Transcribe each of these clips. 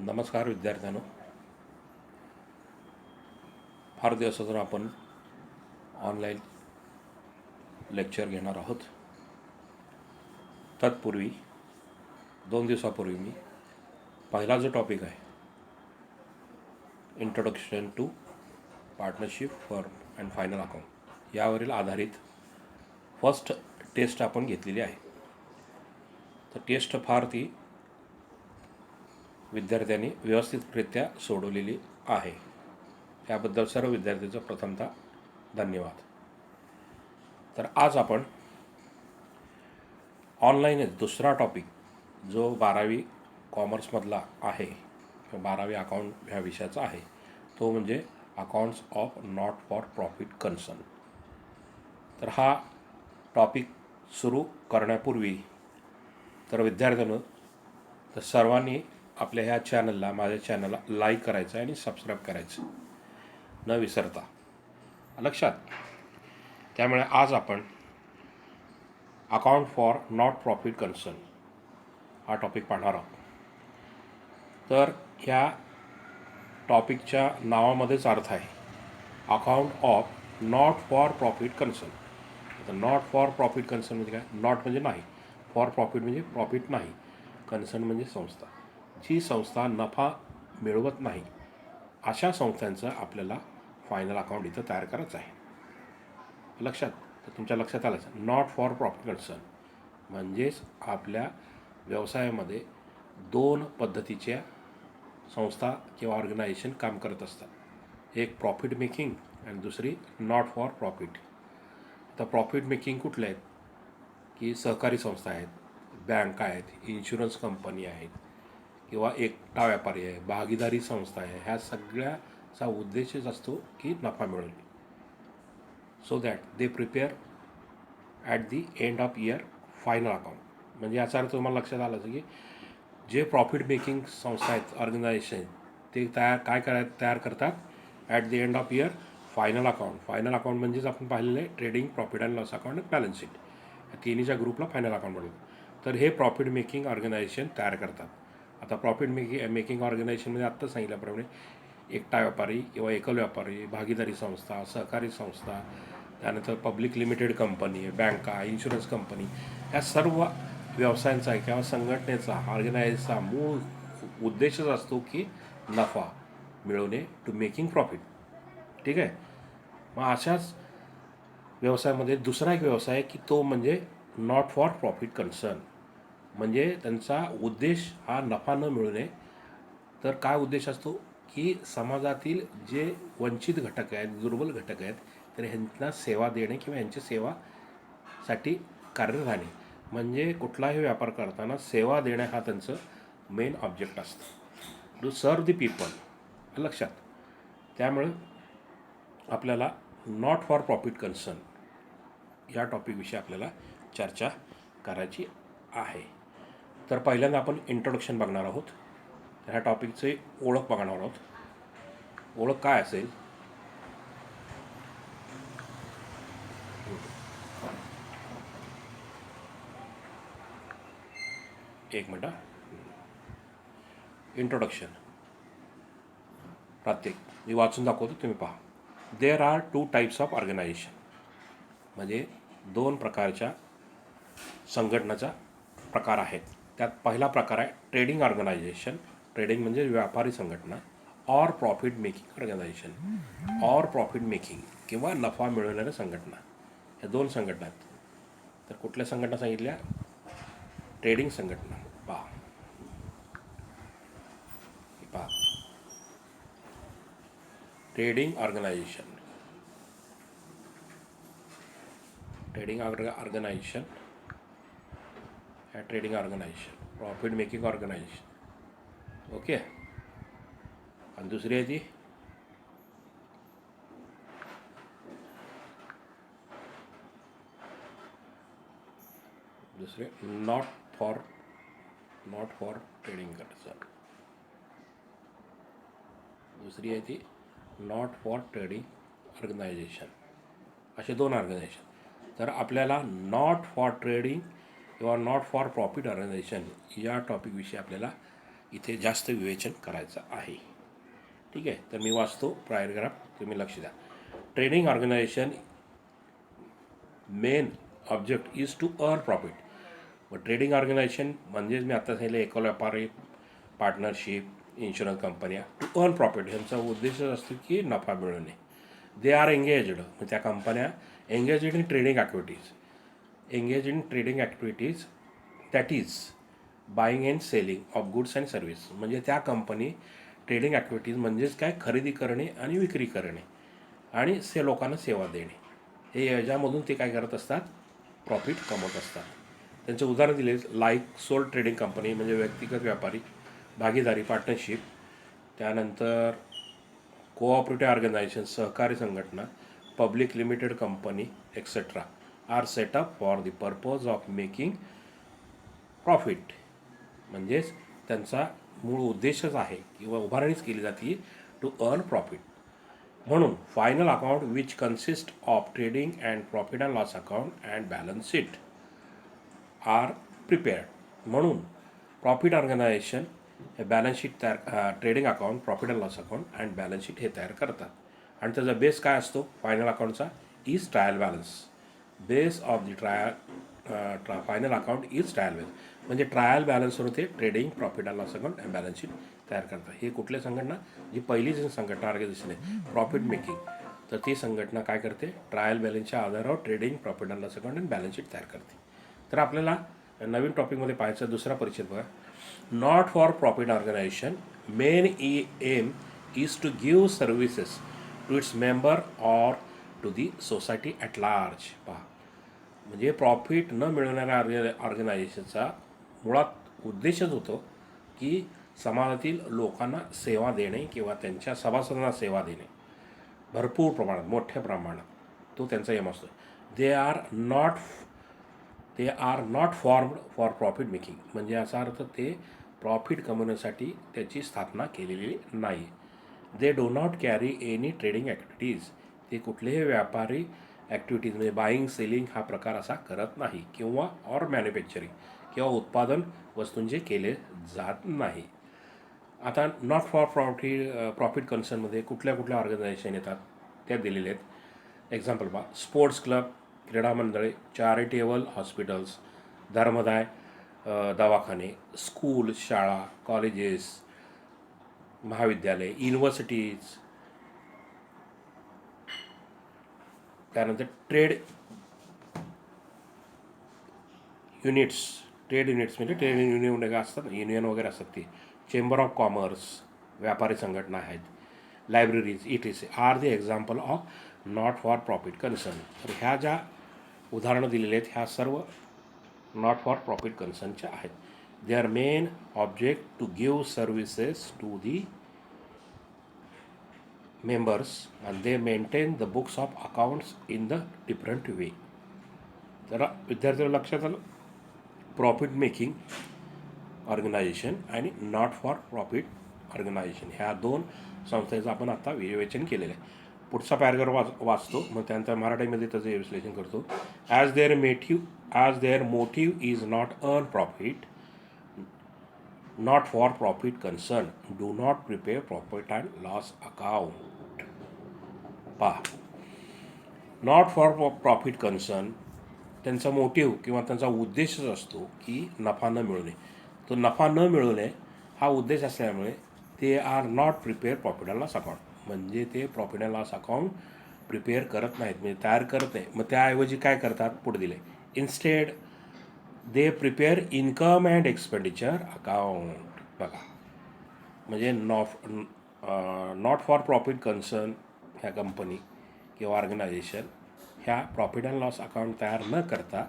नमस्कार विद्यार्थ्यांनो. फार दिवसातून आपण ऑनलाईन लेक्चर घेणार आहोत. तत्पूर्वी 2 दिवसापूर्वी मी पहिला जो टॉपिक आहे introduction to partnership firm and final account यावरील आधारित फर्स्ट टेस्ट आपण घेतलेली आहे. तर टेस्ट फार ती विद्यार्थ्यांनी व्यवस्थितरित्या सोडवलेली आहे. त्याबद्दल सर्व विद्यार्थ्यांचं प्रथमतः धन्यवाद. तर आज आपण ऑनलाईनच दुसरा टॉपिक जो 12वी कॉमर्समधला आहे, 12वी अकाउंट ह्या विषयाचा आहे, तो म्हणजे accounts of not for profit concern. तर हा टॉपिक सुरू करण्यापूर्वी तर विद्यार्थ्यांनो, तर सर्वांनी आपल्या ह्या चॅनलला, माझ्या चॅनलला लाईक करायचं आहे आणि सबस्क्राईब करायचं न विसरता, लक्षात. त्यामुळे आज आपण account for not profit concern हा टॉपिक पाहणार आहोत. तर ह्या टॉपिकच्या नावामध्येच अर्थ आहे, account of not for profit concern. तर नॉट फॉर प्रॉफिट कन्सर्न म्हणजे काय? नॉट म्हणजे नाही, फॉर प्रॉफिट म्हणजे प्रॉफिट नाही, कन्सर्न म्हणजे संस्था. जी संस्था नफा मिळवत नाही अशा संस्थांचं आपल्याला फायनल अकाउंट इथं तयार करायचं आहे, लक्षात. तर तुमच्या लक्षात आलंच, नॉट फॉर प्रॉफिट कन्सर्न म्हणजेच आपल्या व्यवसायामध्ये 2 पद्धतीच्या संस्था किंवा ऑर्गनायझेशन काम करत असतात. एक प्रॉफिट मेकिंग आणि दुसरी नॉट फॉर प्रॉफिट. तर प्रॉफिट मेकिंग कुठले आहेत की सहकारी संस्था आहेत, बँक आहेत, इन्शुरन्स कंपनी आहेत, किंवा एकटा व्यापारी आहे, भागीदारी संस्था आहे. ह्या सगळ्याचा उद्देशच असतो की नफा मिळवणे, so that they prepare at the end of year final account. म्हणजे याचा अर्थ तुम्हाला लक्षात आलं की जे प्रॉफिट मेकिंग संस्था आहेत, ऑर्गनायझेशन, ते तयार करतात at the end of year final account. Final account म्हणजेच आपण पाहिलेलं आहे trading, profit and loss account आणि बॅलन्स शीट, या तिन्हीच्या ग्रुपला फायनल अकाउंट म्हणतात. तर हे प्रॉफिट मेकिंग ऑर्गनायझेशन तयार करतात. आता प्रॉफिट मेकिंग ऑर्गनायझेशनमध्ये आत्ता सांगितल्याप्रमाणे एकटा व्यापारी किंवा एकल व्यापारी, भागीदारी संस्था, सहकारी संस्था, त्यानंतर पब्लिक लिमिटेड कंपनी, बँका, इन्शुरन्स कंपनी, ह्या सर्व व्यवसायांचा किंवा संघटनेचा, ऑर्गनायझेशनचा मूळ उद्देशच असतो की नफा मिळवणे, टू मेकिंग प्रॉफिट. ठीक आहे. मग अशाच व्यवसायामध्ये दुसरा एक व्यवसाय आहे की तो म्हणजे नॉट फॉर प्रॉफिट कन्सर्न. म्हणजे त्यांचा उद्देश हा नफा न मिळवणे, तर काय उद्देश असतो की समाजातील जे वंचित घटक आहेत, दुर्बल घटक आहेत, तर ह्यांना सेवा देणे किंवा ह्यांची सेवासाठी कार्य राहणे. म्हणजे कुठलाही व्यापार करताना सेवा देणे हा त्यांचं मेन ऑब्जेक्ट असतं, टू सर्व दी पीपल, लक्षात. त्यामुळे आपल्याला नॉट फॉर प्रॉफिट कन्सर्न या टॉपिकविषयी आपल्याला चर्चा करायची आहे. तर पहिल्यांदा आपण इंट्रोडक्शन बघणार आहोत. ह्या टॉपिकचे ओळख बघणार आहोत. ओळख काय असेल? एक मिनटं. इंट्रोडक्शन प्रत्येक मी वाचून दाखवतो, तुम्ही पहा. There are 2 types of organisation. म्हणजे 2 प्रकारच्या संघटनाचा प्रकार आहेत. त्यात पहिला प्रकार आहे ट्रेडिंग ऑर्गनायझेशन. ट्रेडिंग म्हणजे व्यापारी संघटना. Or profit making organisation. Or profit making किंवा नफा मिळवणाऱ्या संघटना. ह्या 2 संघटना आहेत. तर कुठल्या संघटना सांगितल्या? ट्रेडिंग संघटना. पहा trading organisation. Trading organisation, trading organisation, profit making organisation. Okay. आणि दुसरी आहे ती दुसरे नॉट फॉर ट्रेडिंग कन्सर्न. दुसरी आहे ती नॉट फॉर ट्रेडिंग ऑर्गनायझेशन. असे 2 ऑर्गनायझेशन. तर आपल्याला नॉट फॉर ट्रेडिंग किंवा नॉट फॉर प्रॉफिट ऑर्गनायझेशन या टॉपिकविषयी आपल्याला इथे जास्त विवेचन करायचं आहे. ठीक आहे, तर मी वाचतो पॅराग्राफ, तुम्ही लक्ष द्या. Trading organisation main object is to earn profit. मग ट्रेडिंग ऑर्गनायझेशन म्हणजेच मी आता सांगितलं एकल व्यापारी, पार्टनरशिप, इन्शुरन्स कंपन्या, टू अर्न प्रॉफिट यांचा उद्देश असतो की नफा मिळवणे. दे आर एंगेज्ड, मग त्या कंपन्या engaged in trading activities that is buying and selling of goods and service. म्हणजे त्या कंपनी ट्रेडिंग ॲक्टिव्हिटीज म्हणजेच काय, खरेदी करणे आणि विक्री करणे आणि लोकांना सेवा देणे, हे याच्यामधून ते काय करत असतात, प्रॉफिट कमवत असतात. त्यांचे उदाहरण दिले लाईक सोल ट्रेडिंग कंपनी म्हणजे व्यक्तिगत व्यापारी, भागीदारी पार्टनरशिप, त्यानंतर कोऑपरेटिव्ह ऑर्गनायझेशन सहकारी संघटना, public limited company etcetera are set up for the purpose of making profit. म्हणजेच त्यांचा मूळ उद्देशच आहे किंवा उभारणीच केली जाते टू अर्न प्रॉफिट. म्हणून final account which consist of trading and profit and loss account and balance sheet are prepared. म्हणून प्रॉफिट ऑर्गनायझेशन हे बॅलन्स शीट तयार, trading account, profit and loss account and balance sheet हे तयार करतात. आणि त्याचा base काय असतो final अकाउंटचा, is trial balance. Base of the final account is trial balance. म्हणजे ट्रायल बॅलन्सवर ते trading, profit and loss account and balance sheet तयार करतात. हे कुठल्या संघटना, जी पहिली जी संघटना ऑर्गनायझेशन आहे प्रॉफिट मेकिंग, तर ती संघटना काय करते, ट्रायल बॅलन्सच्या आधारावर trading, profit and loss account and balance sheet तयार करते. तर आपल्याला नवीन टॉपिकमध्ये पाहायचा दुसरा परिचय बघा. Not for profit organisation main aim is to give services to its member or to the society at large. पहा, म्हणजे प्रॉफिट न मिळवणाऱ्या ऑर्गनायझेशनचा मुळात उद्देशच होतो की समाजातील लोकांना सेवा देणे किंवा त्यांच्या सभासदांना सेवा देणे भरपूर प्रमाणात, मोठ्या प्रमाणात, तो त्यांचा एम असतो. They are not formed for profit making. म्हणजे याचा अर्थ ते प्रॉफिट कमवण्यासाठी त्याची स्थापना केलेली नाही. They do not carry any trading activities. ते कुठलेही व्यापारी ॲक्टिव्हिटीज म्हणजे बाईंग, सेलिंग हा प्रकार असा करत नाही, किंवा ऑर मॅन्युफॅक्चरिंग किंवा उत्पादन वस्तूंचे केले जात नाही. आता नॉट फॉर प्रॉफिट कन्सर्नमध्ये कुठल्या कुठल्या ऑर्गनायझेशन येतात त्या दिलेले आहेत. एक्झाम्पल पहा, स्पोर्ट्स क्लब, क्रीडा मंडळे, चॅरिटेबल हॉस्पिटल्स, धर्मदाय दवाखाने, स्कूल, शाळा, कॉलेजेस, महाविद्यालय, युनिव्हर्सिटीज, त्यानंतर ट्रेड युनिट्स म्हणजे ट्रेड युनियन वगैरे असतात, युनियन वगैरे असतात ती, चेंबर ऑफ कॉमर्स, व्यापारी संघटना आहेत, libraries, ETC are the example of not for profit concern. तर ह्या ज्या उदाहरणं दिलेली आहेत ह्या सर्व नॉट फॉर प्रॉफिट कन्सर्नच्या आहेत. Their main object to give services to the members and they maintain the books of accounts in the different way. तर विद्यार्थ्यांना लक्षात आलं, प्रॉफिट मेकिंग ऑर्गनायझेशन आणि नॉट फॉर प्रॉफिट ऑर्गनायझेशन ह्या दोन संस्थेचं आपण आता विवेचन केलेलं आहे. पुढचा पॅराग्राफ वाचतो, मग त्यानंतर मराठीमध्ये त्याचं विश्लेषण करतो. As there motive is not earn profit, not for profit concern do not prepare profit and loss account. पहा, नॉट फॉर प्रॉफिट कन्सर्न त्यांचा मोटिव्ह किंवा त्यांचा उद्देशच असतो की नफा न मिळवणे. तो नफा न मिळवणे हा उद्देश असल्यामुळे ते are not prepare profit and loss account. म्हणजे ते profit and loss account prepare करत नाहीत, म्हणजे तयार करत नाही. मग त्याऐवजी काय करतात, पुढे दिले, instead they prepare income and expenditure account. बघा, म्हणजे नॉट फॉर प्रॉफिट कन्सर्न ह्या कंपनी किंवा ऑर्गनायझेशन ह्या प्रॉफिट अँड लॉस अकाउंट तयार न करता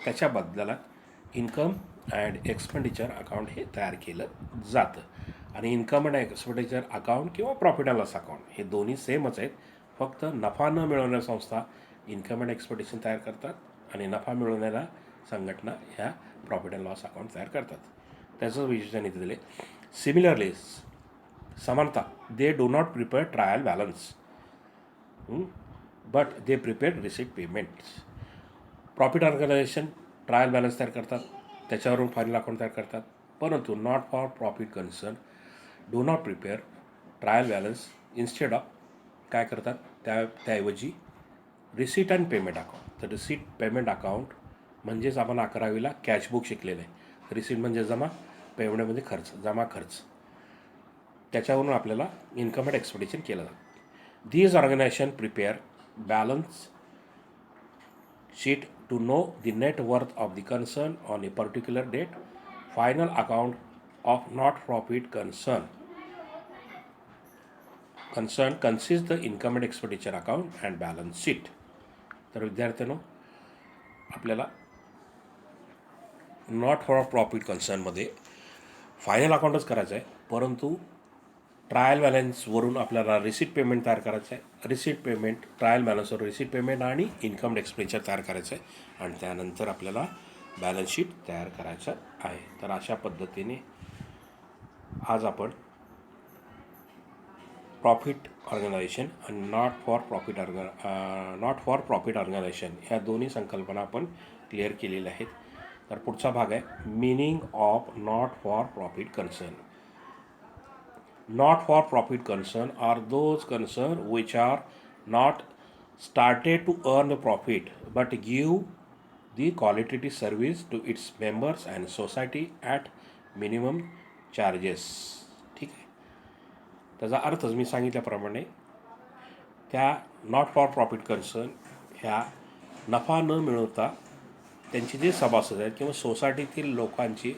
त्याच्या बदल्यात इन्कम अँड एक्सपेंडिचर अकाउंट हे तयार केलं जातं. आणि इन्कम अँड एक्सपेंडिचर अकाउंट किंवा प्रॉफिट अँड लॉस अकाउंट हे दोन्ही सेमच आहेत. फक्त नफा न मिळवणाऱ्या संस्था इन्कम अँड एक्सपेंडिचर तयार करतात आणि नफा मिळवणाऱ्या संघटना ह्या प्रॉफिट अँड लॉस अकाउंट तयार करतात. त्याचं विशेषण इथे दिले. सिमिलरली समानता, they do not prepare trial balance but they prepare receipt payments. Profit organisation trial balance तयार करतात, त्याच्यावरून फायनल अकाउंट तयार करतात, परंतु not for profit concern do not prepare trial balance instead of काय करतात त्याऐवजी रिसीट अँड पेमेंट अकाउंट. तर रिसीट पेमेंट अकाउंट म्हणजेच आपण 11वीला कॅशबुक शिकलेलं आहे. रिसीट म्हणजे जमा, पेमेंट म्हणजे खर्च, जमा खर्च. त्याच्यावरून आपल्याला इन्कम अँड एक्सपेंडिचर केलं जातं. These organisation prepare balance sheet to know the net worth of the concern on a particular date. Final account of not-profit concern consists the income and expenditure account and balance sheet. तर विद्यार्थ्यांनो, आपल्याला not for profit कन्सर्नमध्ये final अकाउंटच करायचं आहे, परंतु trial बॅलन्सवरून आपल्याला receipt payment तयार करायचं आहे. रिसीट पेमेंट, ट्रायल बॅलन्सवर रिसीट पेमेंट आणि इन्कम एक्सपेंडिचर तयार करायचं आहे आणि त्यानंतर आपल्याला बॅलन्स शीट तयार करायचं आहे. तर अशा पद्धतीने आज आपण प्रॉफिट ऑर्गनायझेशन आणि नॉट फॉर प्रॉफिट ऑर्गनायझेशन ह्या दोन्ही संकल्पना आपण क्लिअर केलेल्या आहेत. तर पुढचा भाग आहे meaning of not for profit concern. Not for profit concern are those concern which are not started to earn a profit but give the qualitative service to its members and society at minimum charges. ठीक आहे. त्याचा अर्थच मी सांगितल्याप्रमाणे त्या not for profit concern ह्या नफा न मिळवता त्यांचे जे सभासद आहेत किंवा सोसायटीतील लोकांची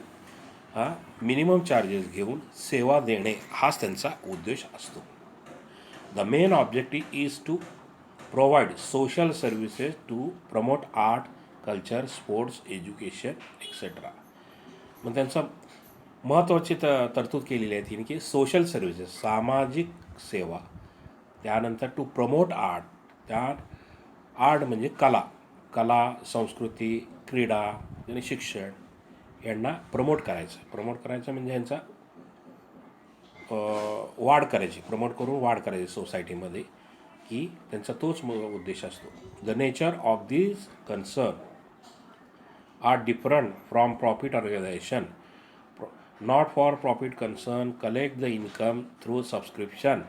मिनिमम चार्जेस घेऊन सेवा देणे हाच त्यांचा उद्देश असतो. The main objective is to provide social services to promote art, culture, sports, education etcetera. मग त्यांचं महत्त्वाची तरतूद केलेली आहे तिने की सोशल सर्व्हिसेस, सामाजिक सेवा, त्यानंतर टू प्रमोट आर्ट, त्या आर्ट म्हणजे कला, संस्कृती, क्रीडा आणि शिक्षण यांना प्रमोट करायचं म्हणजे यांचा वाढ करायची, प्रमोट करून वाढ करायची सोसायटीमध्ये, की त्यांचा तोच उद्देश असतो. The nature of these concern are different from profit organisation. Not for profit concern collect the income through subscription,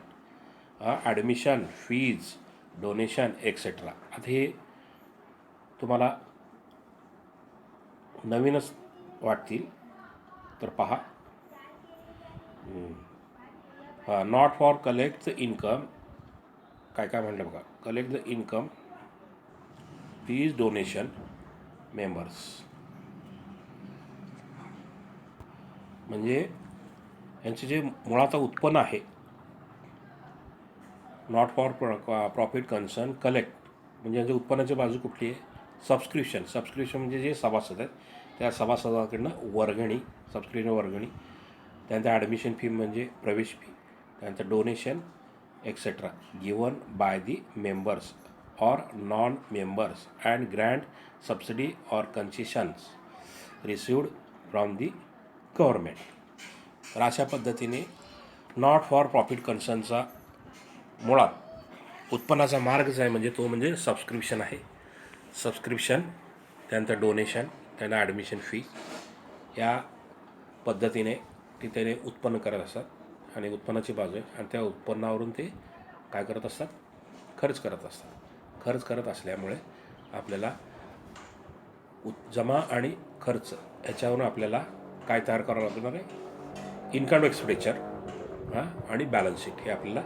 admission, fees, donation etcetera. आता हे तुम्हाला नवीनच वाटतील तर पहा. Not for collect the income, काय म्हटलं बघा, collect the income, fees, donation, members. म्हणजे यांचे जे मुळात उत्पन्न आहे, not for profit concern collect म्हणजे यांच्या उत्पन्नाची बाजू कुठली आहे, सबस्क्रिप्शन म्हणजे जे सभासद आहेत त्या सभासदाकडनं वर्गणी, सबस्क्रिप्शन वर्गणी, त्यानंतर ॲडमिशन फी म्हणजे प्रवेश फी, त्यानंतर donation etcetera given by the members or non members and grant subsidy or concessions received from the government. तर अशा पद्धतीने नॉट फॉर प्रॉफिट कन्सर्नचा मुळात उत्पन्नाचा मार्गच आहे, म्हणजे तो म्हणजे सबस्क्रिप्शन आहे. सबस्क्रिप्शन, त्यानंतर डोनेशन, त्यांना ॲडमिशन फी, या पद्धतीने ते त्याने उत्पन्न करत असतात आणि उत्पन्नाची बाजू आहे आणि त्या उत्पन्नावरून ते काय करत असतात, खर्च करत असतात. खर्च करत असल्यामुळे आपल्याला जमा आणि खर्च याच्यावरून आपल्याला काय तयार करावं लागणार आहे, इन्कम एक्सपेंडिचर आणि बॅलन्स शीट हे आपल्याला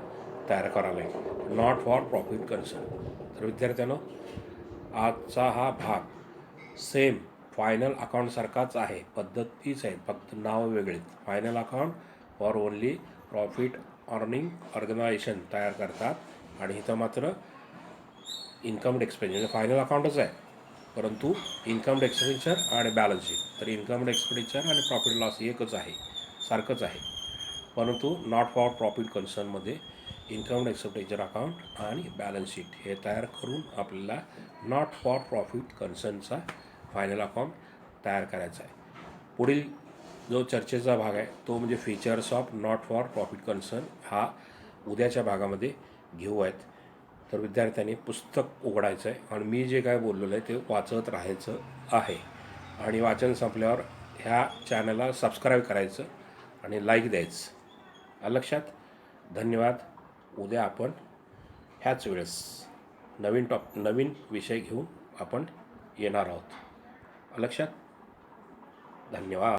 तयार करावं लागेल. Not for profit concern. तर विद्यार्थ्यांनो, आजचा हा भाग सेम फायनल अकाउंटसारखाच आहे, पद्धत तीच आहे, फक्त नावं वेगळीत. Final account for only profit earning organization तयार करतात आणि इथं मात्र इन्कम एक्सपेंडिचर फायनल अकाउंटच आहे, परंतु इन्कम एक्सपेंडिचर आणि बॅलन्स शीट. तर इन्कम एक्सपेंडिचर आणि प्रॉफिट लॉस एकच आहे, सारखंच आहे. परंतु नॉट फॉर प्रॉफिट कन्सर्नमध्ये इन्कम एक्सपेंडिचर अकाउंट आणि बॅलन्स शीट हे तयार करून आपल्याला नॉट फॉर प्रॉफिट कन्सर्नचा फायनल अकाउंट तयार करायचा आहे. पुढील जो चर्चेचा भाग आहे तो म्हणजे features of not for profit concern हा उद्याच्या भागामध्ये घेऊ आहेत. तर विद्यार्थ्यांनी पुस्तक उघडायचं आहे आणि मी जे काय बोललेलं आहे ते वाचत राहायचं आहे आणि वाचन संपल्यावर ह्या चॅनलला सबस्क्राईब करायचं आणि लाईक द्यायचं. लक्षात. धन्यवाद. उद्या आपण ह्याच वेळेस नवीन विषय घेऊन आपण येणार आहोत. लक्षात. धन्यवाद.